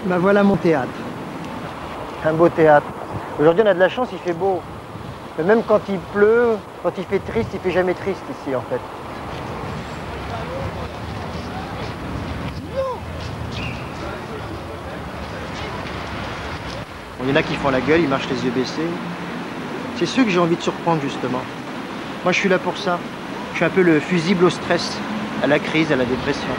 Ben voilà mon théâtre. Un beau théâtre. Aujourd'hui on a de la chance, il fait beau. Mais même quand il pleut, quand il fait triste, il fait jamais triste ici en fait. Il y en a qui font la gueule, ils marchent les yeux baissés. C'est ceux que j'ai envie de surprendre justement. Moi je suis là pour ça. Je suis un peu le fusible au stress, à la crise, à la dépression.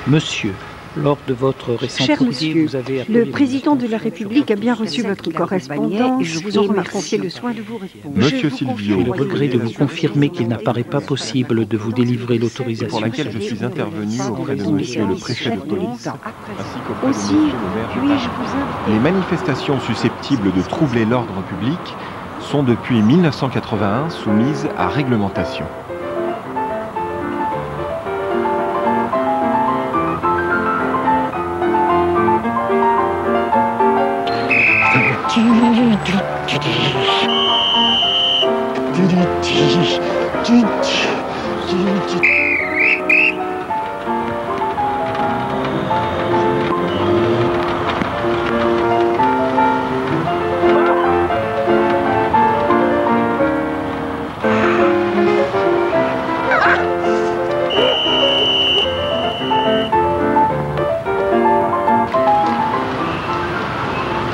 Monsieur, lors de votre récent Cher courrier, monsieur, vous avez appelé le président de la République a bien reçu votre correspondance et je vous en remercie le soin de vous répondre. Monsieur Silvio, J'ai le regret de vous confirmer qu'il n'apparaît pas possible de vous délivrer l'autorisation pour laquelle je suis intervenu auprès de monsieur le préfet de police, ainsi qu'auprès de Aussi, monsieur le maire de puis-je Paris. vous Les manifestations susceptibles de troubler l'ordre public sont depuis 1981 soumises à réglementation.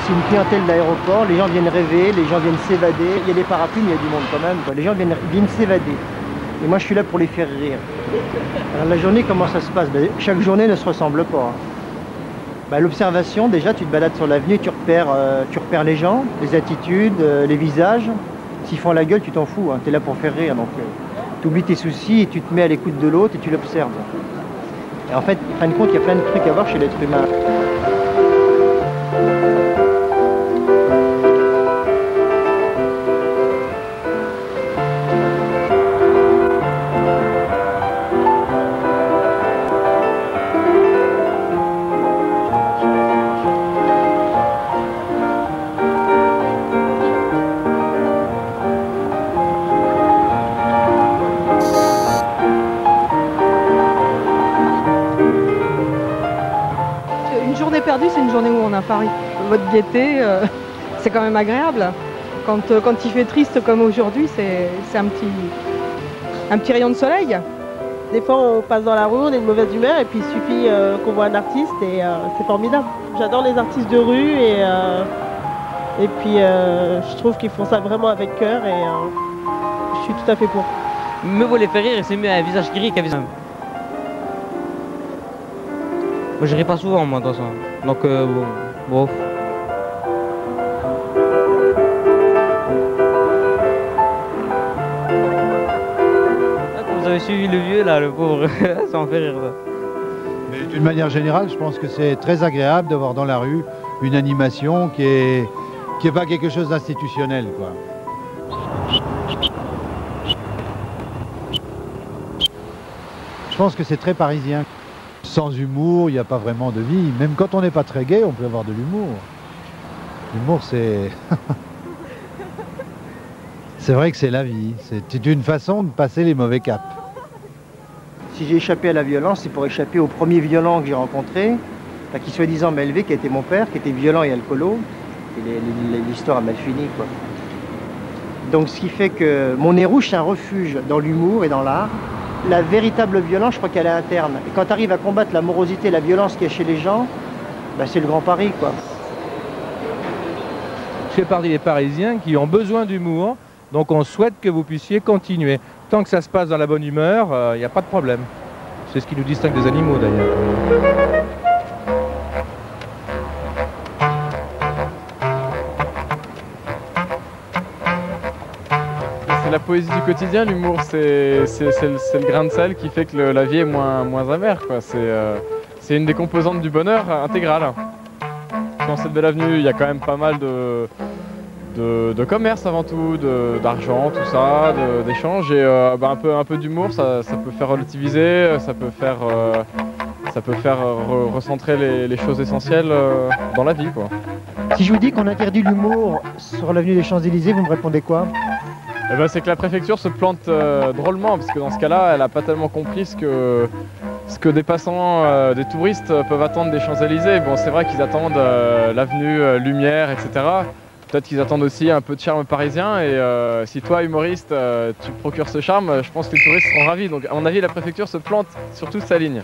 C'est une clientèle d'aéroport, les gens viennent rêver, les gens viennent s'évader. Il y a des parapluies, mais il y a du monde quand même, quoi. Les gens viennent s'évader. Et moi je suis là pour les faire rire. Alors la journée, comment ça se passe? Chaque journée ne se ressemble pas. L'observation, déjà tu te balades sur l'avenue, tu repères les gens, les attitudes, les visages. S'ils font la gueule, tu t'en fous, hein. Tu es là pour faire rire. Donc tu oublies tes soucis et tu te mets à l'écoute de l'autre et tu l'observes. Et en fait, en fin de compte, il y a plein de trucs à voir chez l'être humain. Une journée perdue, c'est une journée où on a Paris. Votre gaieté, c'est quand même agréable. Quand il fait triste comme aujourd'hui, c'est un petit rayon de soleil. Des fois, on passe dans la rue, on est de mauvaise humeur, et puis il suffit qu'on voit un artiste, et c'est formidable. J'adore les artistes de rue, et puis je trouve qu'ils font ça vraiment avec cœur, et je suis tout à fait pour. Mieux vaut les faire rire et c'est mieux un visage qui rit qu'un visage. Moi je ris pas souvent moi dans ça. Donc bon. Quand vous avez suivi le vieux là, le pauvre, ça en fait rire ça. Mais d'une manière générale, je pense que c'est très agréable de voir dans la rue une animation qui est pas quelque chose d'institutionnel, quoi. Je pense que c'est très parisien. Sans humour, il n'y a pas vraiment de vie. Même quand on n'est pas très gai, on peut avoir de l'humour. L'humour, c'est... c'est vrai que c'est la vie. C'est une façon de passer les mauvais caps. Si j'ai échappé à la violence, c'est pour échapper au premier violent que j'ai rencontré, qui soi-disant m'a élevé, qui était mon père, qui était violent et alcoolo. Et l'histoire a mal fini, quoi. Donc ce qui fait que mon nez rouge, c'est un refuge dans l'humour et dans l'art. La véritable violence, je crois qu'elle est interne. Et quand tu arrives à combattre la morosité, la violence qu'il y a chez les gens, c'est le grand Paris, quoi. Je fais partie des Parisiens qui ont besoin d'humour, donc on souhaite que vous puissiez continuer. Tant que ça se passe dans la bonne humeur, il n'y a pas de problème. C'est ce qui nous distingue des animaux, d'ailleurs. La poésie du quotidien, l'humour, c'est le grain de sel qui fait que la vie est moins amère, quoi. C'est une des composantes du bonheur intégral. Dans cette belle avenue, il y a quand même pas mal de commerce avant tout, d'argent, tout ça, d'échanges. Et un peu d'humour, ça peut faire relativiser, ça peut faire recentrer les choses essentielles dans la vie, quoi. Si je vous dis qu'on interdit l'humour sur l'avenue des Champs-Élysées, vous me répondez quoi? C'est que la préfecture se plante drôlement, parce que dans ce cas-là, elle n'a pas tellement compris ce ce que des passants, des touristes peuvent attendre des Champs-Élysées. Bon, c'est vrai qu'ils attendent l'avenue Lumière, etc. Peut-être qu'ils attendent aussi un peu de charme parisien. Et si toi, humoriste, tu procures ce charme, je pense que les touristes seront ravis. Donc, à mon avis, la préfecture se plante sur toute sa ligne.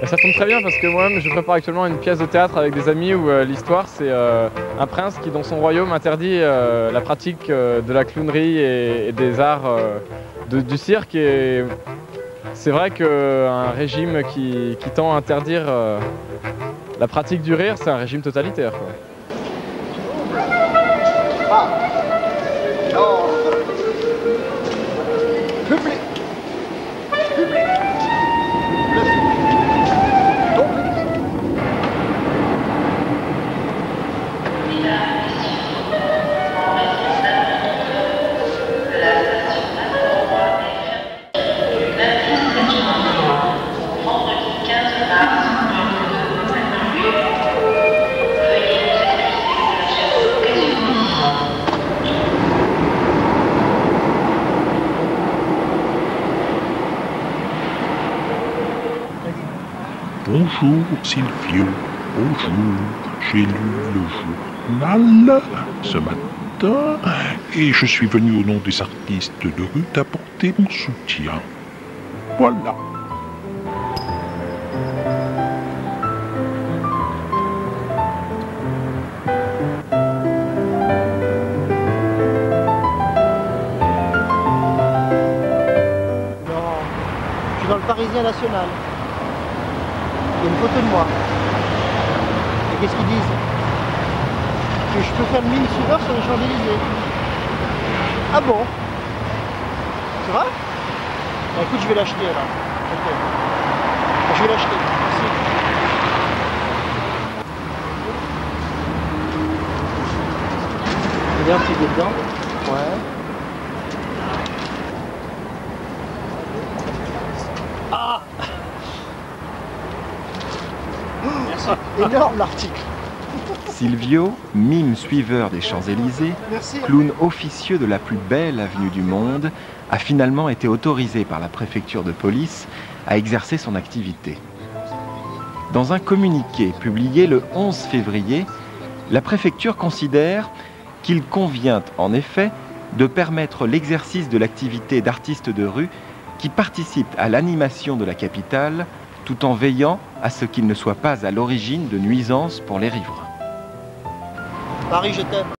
Et ça tombe très bien parce que moi-même, je prépare actuellement une pièce de théâtre avec des amis où l'histoire, c'est un prince qui, dans son royaume, interdit la pratique de la clownerie et des arts du cirque. Et c'est vrai qu'un régime qui tend à interdire la pratique du rire, c'est un régime totalitaire, quoi. Public. Public. Bonjour Silvio, bonjour, j'ai lu le journal ce matin et je suis venu au nom des artistes de rue t'apporter mon soutien. Voilà. Je suis dans le Parisien national. Il y a une photo de moi. Et qu'est-ce qu'ils disent? Que je peux faire le mime suiveur sur les Champs-Élysées. Ah bon? C'est vrai? Bah, écoute, je vais l'acheter alors. Ok. Je vais l'acheter. Merci. C'est bien petit dedans. Ouais. Ah! Merci. Énorme l'article. Silvio, mime suiveur des Champs-Élysées, clown officieux de la plus belle avenue du monde, a finalement été autorisé par la préfecture de police à exercer son activité. Dans un communiqué publié le 11 février, la préfecture considère qu'il convient en effet de permettre l'exercice de l'activité d'artiste de rue qui participe à l'animation de la capitale tout en veillant à ce qu'il ne soit pas à l'origine de nuisances pour les riverains. Paris, je t'aime.